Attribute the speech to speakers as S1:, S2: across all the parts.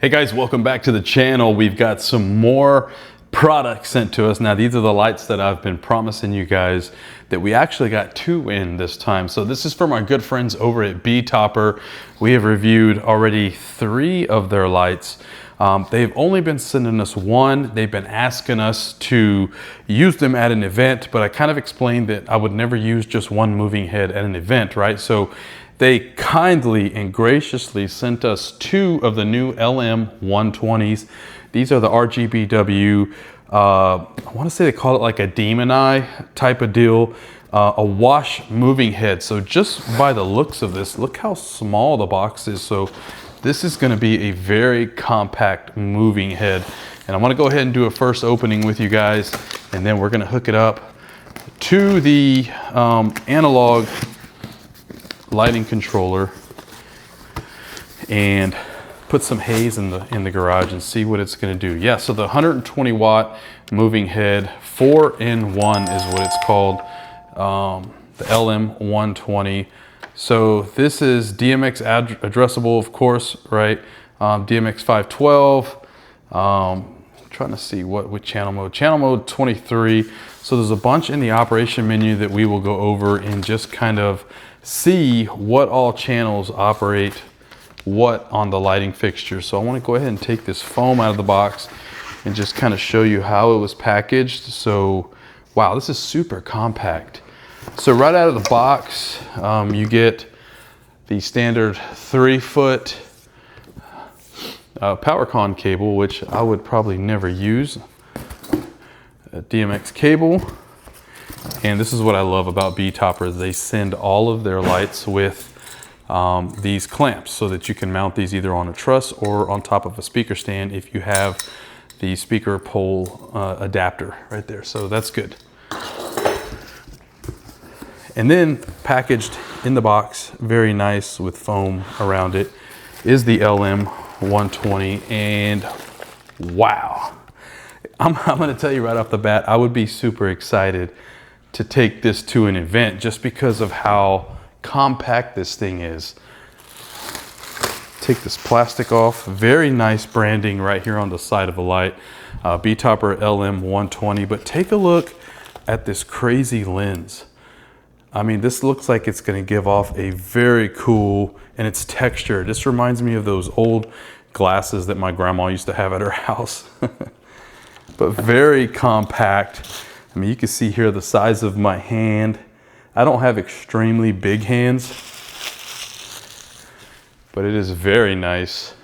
S1: Hey guys, welcome back to the channel. We've got some more products sent to us. Now these are the lights that I've been promising you guys that we actually got 2 in this time. So this is from our good friends over at Betopper. We have reviewed already 3 of their lights. They've only been sending us 1. They've been asking us to use them at an event, but I kind of explained that I would never use just 1 moving head at an event, right? So they kindly and graciously sent us 2 of the new LM120s. These are the RGBW, I want to say they call it like a demon eye type of deal, a wash moving head. So just by the looks of this, look how small the box is. So this is going to be a very compact moving head. And I want to go ahead and do a first opening with you guys, and then we're going to hook it up to the analog lighting controller and put some haze in the garage and see what it's going to do. Yeah, so the 120 watt moving head, 4-in-1 is what it's called, the LM120. So this is DMX addressable, of course, right? DMX 512. Trying to see what channel mode. Channel mode 23. So there's a bunch in the operation menu that we will go over and just kind of see what all channels operate what on the lighting fixture. So I want to go ahead and take this foam out of the box and just kind of show you how it was packaged. So wow, this is super compact. So right out of the box, you get the standard 3-foot PowerCon cable, which I would probably never use. A DMX cable. And this is what I love about Betopper. They send all of their lights with these clamps so that you can mount these either on a truss or on top of a speaker stand if you have the speaker pole adapter right there. So that's good. And then packaged in the box, very nice with foam around it, is the LM120. And wow, I'm going to tell you right off the bat, I would be super excited to take this to an event just because of how compact this thing is. Take this plastic off. Very nice branding right here on the side of the light. Betopper LM120. But take a look at this crazy lens. I mean, this looks like it's going to give off a very cool, and its texture. This reminds me of those old glasses that my grandma used to have at her house. But very compact. I mean, you can see here the size of my hand. I don't have extremely big hands, but it is very nice.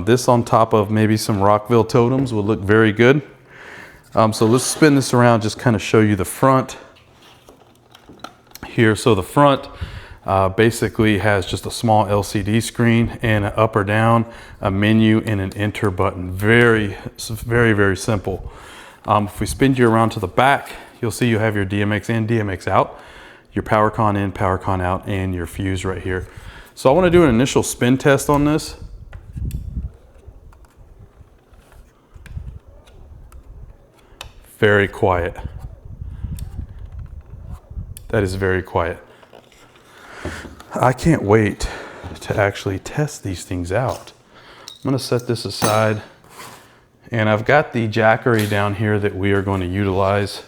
S1: This on top of maybe some Rockville totems would look very good. So let's spin this around, just kind of show you the front here. So the front basically has just a small LCD screen and an up or down, a menu, and an enter button. Very, very simple. If we spin you around to the back, you'll see you have your DMX in, DMX out, your PowerCon in, PowerCon out, and your fuse right here. So I want to do an initial spin test on this. Very quiet. That is very quiet. I can't wait to actually test these things out. I'm going to set this aside. And I've got the jackery down here that we are going to utilize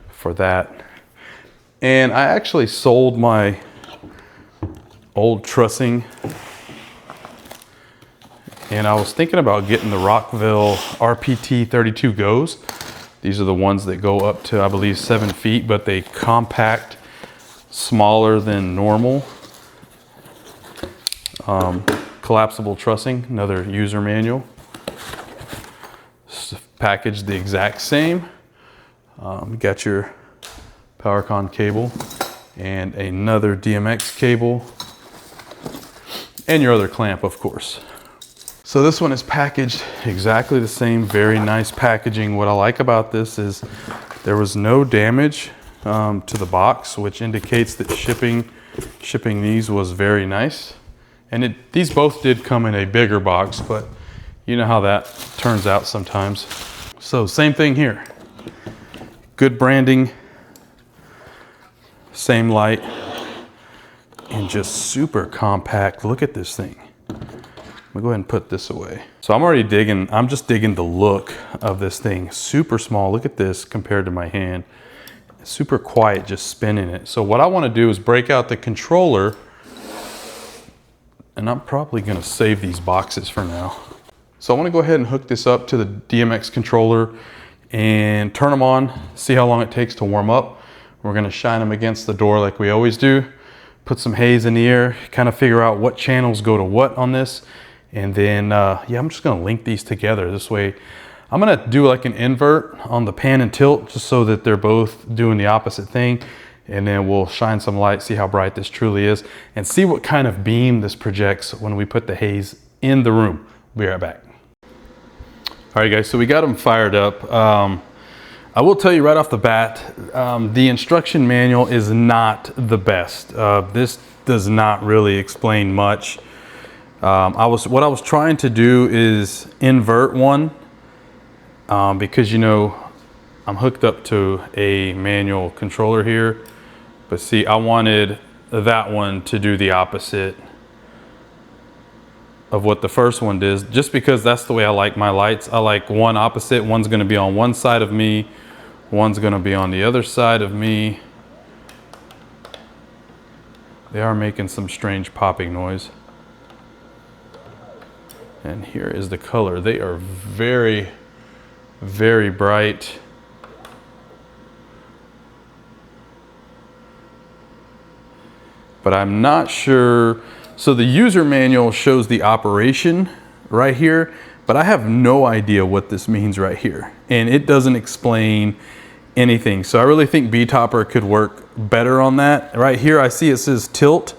S1: for that. And I actually sold my old trussing. And I was thinking about getting the Rockville RPT 32 Go's. These are the ones that go up to, I believe, 7 feet, but they compact, smaller than normal. Collapsible trussing, another user manual. Packaged the exact same. You got your PowerCon cable and another DMX cable and your other clamp, of course. So this one is packaged exactly the same, very nice packaging. What I like about this is there was no damage to the box, which indicates that shipping these was very nice. And these both did come in a bigger box, but you know how that turns out sometimes. So same thing here. Good branding, same light, and just super compact. Look at this thing. Let me go ahead and put this away. So I'm just digging the look of this thing. Super small, look at this compared to my hand. Super quiet, just spinning it. So what I wanna do is break out the controller, and I'm probably gonna save these boxes for now. So I wanna go ahead and hook this up to the DMX controller and turn them on, see how long it takes to warm up. We're gonna shine them against the door like we always do, put some haze in the air, kind of figure out what channels go to what on this. And then, yeah, I'm just gonna link these together. This way, I'm gonna do like an invert on the pan and tilt just so that they're both doing the opposite thing. And then we'll shine some light, see how bright this truly is, and see what kind of beam this projects when we put the haze in the room. We'll be right back. All right, guys, so we got them fired up. I will tell you right off the bat, the instruction manual is not the best. This does not really explain much. What I was trying to do is invert one because, you know, I'm hooked up to a manual controller here, but see, I wanted that one to do the opposite of what the first one does, just because that's the way I like my lights. I like one opposite. One's gonna be on one side of me, one's gonna be on the other side of me. They are making some strange popping noise. And here is the color. They are very, very bright. But I'm not sure. So the user manual shows the operation right here, but I have no idea what this means right here. And it doesn't explain anything. So I really think Betopper could work better on that. Right here, I see it says tilt,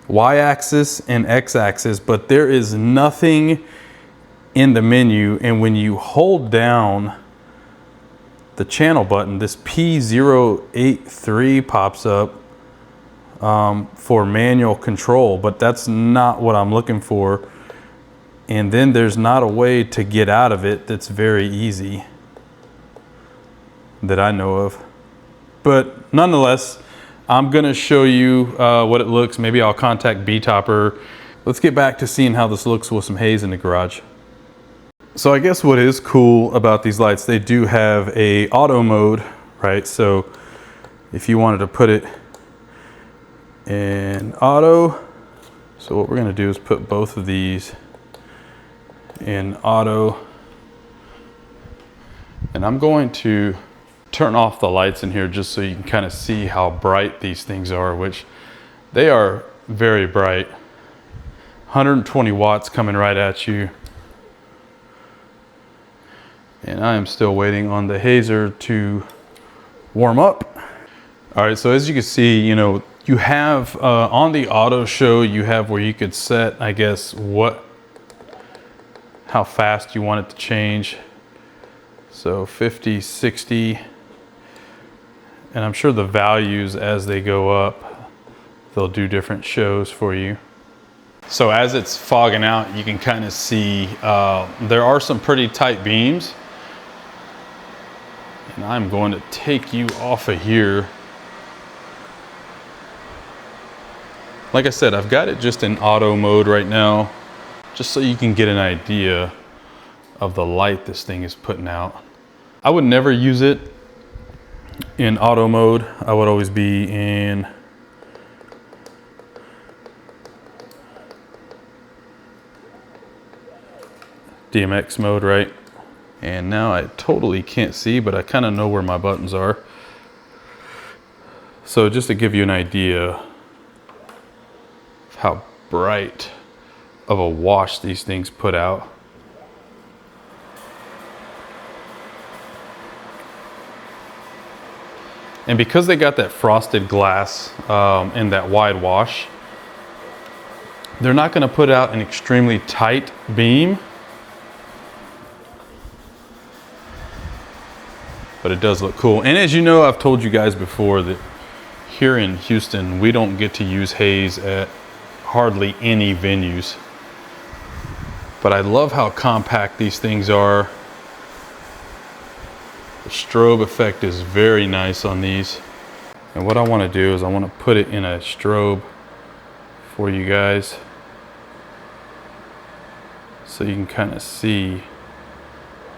S1: Y-axis and X-axis, but there is nothing in the menu. And when you hold down the channel button, this P083 pops up for manual control, but that's not what I'm looking for. And then there's not a way to get out of it that's very easy that I know of. But nonetheless, I'm gonna show you what it looks. Maybe I'll contact Betopper. Let's get back to seeing how this looks with some haze in the garage. So I guess what is cool about these lights, they do have a auto mode, right? So if you wanted to put it in auto, so what we're gonna do is put both of these in auto. And I'm going to turn off the lights in here just so you can kind of see how bright these things are, which they are very bright. 120 watts coming right at you. And I am still waiting on the hazer to warm up. All right, so as you can see, you know, you have on the auto show, you have where you could set, I guess, how fast you want it to change. So 50, 60, and I'm sure the values as they go up, they'll do different shows for you. So as it's fogging out, you can kind of see there are some pretty tight beams. And I'm going to take you off of here. Like I said, I've got it just in auto mode right now, just so you can get an idea of the light this thing is putting out. I would never use it in auto mode. I would always be in DMX mode, right? And now I totally can't see, but I kind of know where my buttons are. So just to give you an idea of how bright of a wash these things put out. And because they got that frosted glass and that wide wash, they're not going to put out an extremely tight beam. But it does look cool. And as you know, I've told you guys before that here in Houston, we don't get to use haze at hardly any venues. But I love how compact these things are. The strobe effect is very nice on these. And what I want to do is I want to put it in a strobe for you guys. so you can kind of see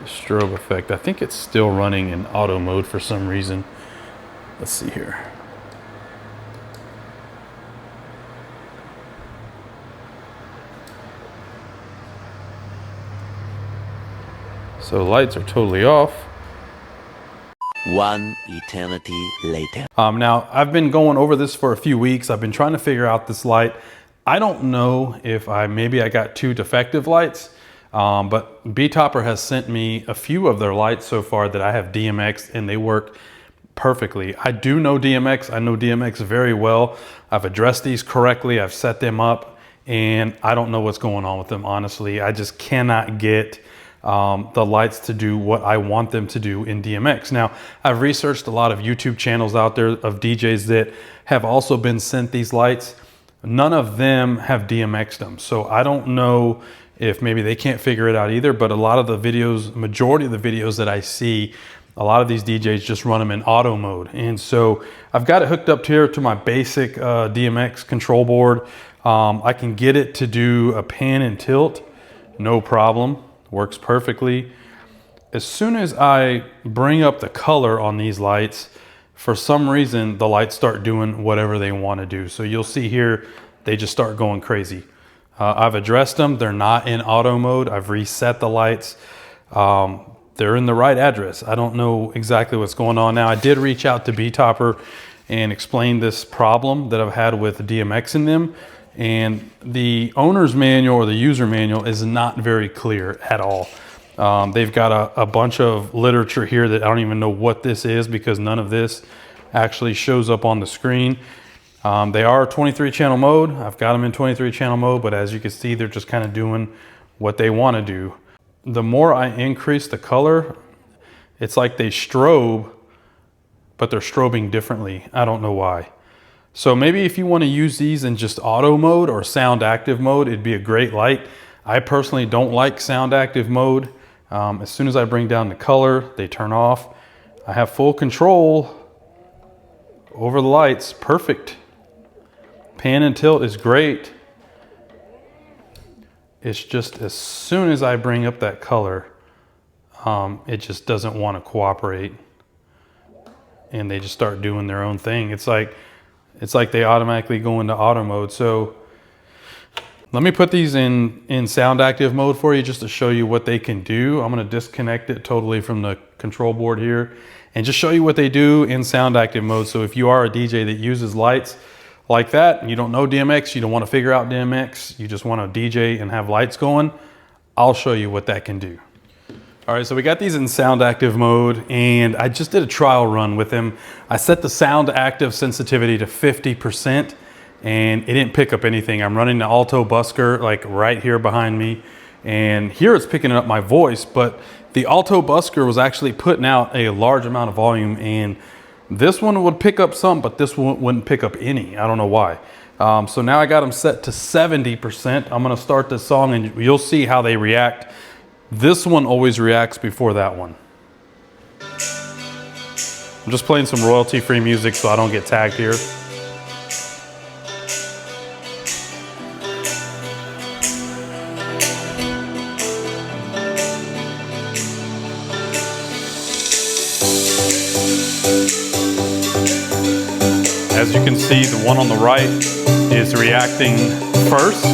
S1: the strobe effect. I think it's still running in auto mode for some reason. Let's see here. So lights are totally off.
S2: One eternity later.
S1: Now, I've been going over this for a few weeks. I've been trying to figure out this light. I don't know if maybe I got two defective lights, but Betopper has sent me a few of their lights so far that I have DMX, and they work perfectly. I do know DMX. I know DMX very well. I've addressed these correctly. I've set them up, and I don't know what's going on with them, honestly. I just cannot get the lights to do what I want them to do in DMX. Now, I've researched a lot of YouTube channels out there of DJs that have also been sent these lights. None of them have DMX'd them. So I don't know if maybe they can't figure it out either, but a lot of the videos, majority of the videos that I see, a lot of these DJs just run them in auto mode. And so I've got it hooked up here to my basic DMX control board. I can get it to do a pan and tilt, no problem. Works perfectly. As soon as I bring up the color on these lights, for some reason, the lights start doing whatever they want to do. So you'll see here, they just start going crazy. I've addressed them. They're not in auto mode. I've reset the lights. They're in the right address. I don't know exactly what's going on now. I did reach out to Betopper and explain this problem that I've had with DMX in them. And the owner's manual or the user manual is not very clear at all. They've got a bunch of literature here that I don't even know what this is, because none of this actually shows up on the screen. They are 23 channel mode. I've got them in 23 channel mode, but as you can see, they're just kind of doing what they want to do. The more I increase the color, it's like they strobe, but they're strobing differently. I don't know why. So maybe if you want to use these in just auto mode or sound active mode, it'd be a great light. I personally don't like sound active mode. As soon as I bring down the color, they turn off. I have full control over the lights. Perfect. Pan and tilt is great. It's just as soon as I bring up that color, it just doesn't want to cooperate. And they just start doing their own thing. It's like they automatically go into auto mode. So let me put these in sound active mode for you just to show you what they can do. I'm gonna disconnect it totally from the control board here and just show you what they do in sound active mode. So if you are a DJ that uses lights like that, and you don't know DMX, you don't wanna figure out DMX, you just wanna DJ and have lights going, I'll show you what that can do. All right, so we got these in sound active mode, and I just did a trial run with them. I set the sound active sensitivity to 50%, and it didn't pick up anything. I'm running the alto busker like right here behind me, and here it's picking up my voice, but the alto busker was actually putting out a large amount of volume, and this one would pick up some, but this one wouldn't pick up any. I don't know why. So now I got them set to 70%. I'm gonna start this song, and you'll see how they react. This one always reacts before that one. I'm just playing some royalty-free music so I don't get tagged here. As you can see, the one on the right is reacting first.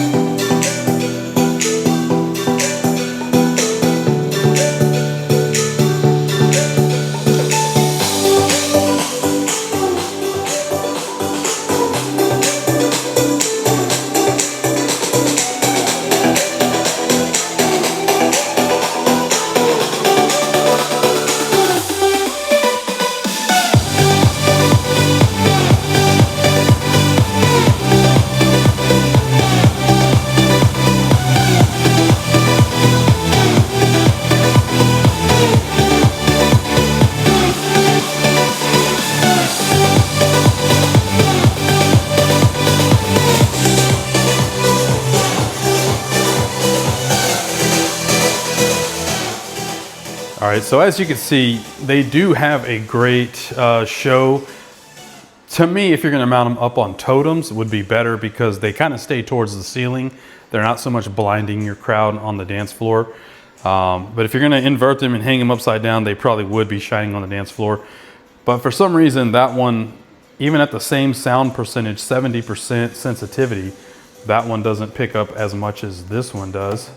S1: All right, so as you can see, they do have a great show. To me, if you're gonna mount them up on totems, it would be better because they kind of stay towards the ceiling. They're not so much blinding your crowd on the dance floor. But if you're gonna invert them and hang them upside down, they probably would be shining on the dance floor. But for some reason, that one, even at the same sound percentage, 70% sensitivity, that one doesn't pick up as much as this one does.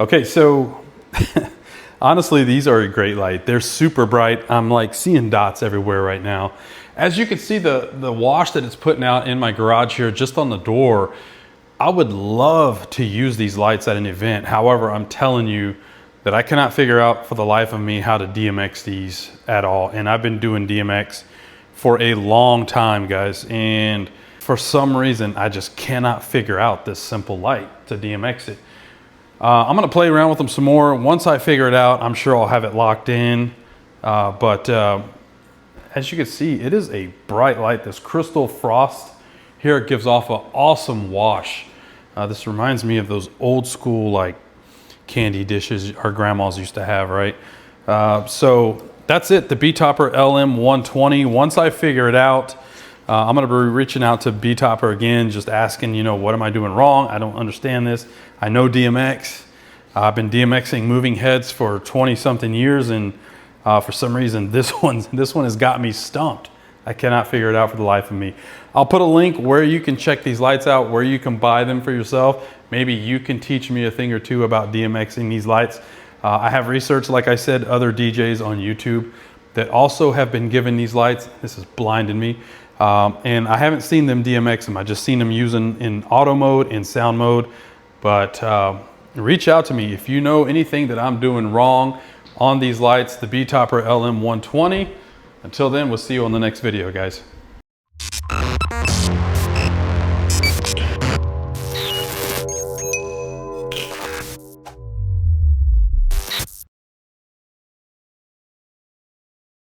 S1: Okay, so honestly, these are a great light. They're super bright. I'm like seeing dots everywhere right now. As you can see, the wash that it's putting out in my garage here, just on the door, I would love to use these lights at an event. However, I'm telling you that I cannot figure out for the life of me how to DMX these at all. And I've been doing DMX for a long time, guys. And for some reason, I just cannot figure out this simple light to DMX it. I'm gonna play around with them some more. Once I figure it out, I'm sure I'll have it locked in. But as you can see, it is a bright light. This crystal frost here gives off an awesome wash. This reminds me of those old school like candy dishes our grandmas used to have, right? So that's it, the Betopper LM120. Once I figure it out, I'm gonna be reaching out to Betopper again, just asking, you know, what am I doing wrong? I don't understand this. I know DMX. I've been DMXing moving heads for 20 something years, and for some reason this one has got me stumped. I cannot figure it out for the life of me. I'll put a link where you can check these lights out, where you can buy them for yourself. Maybe you can teach me a thing or two about DMXing these lights. I have researched, like I said, other DJs on YouTube that also have been given these lights. This has blinded me. And I haven't seen them DMX them. I just seen them using in auto mode, in sound mode. But reach out to me if you know anything that I'm doing wrong on these lights, the Betopper LM120. Until then, we'll see you on the next video, guys.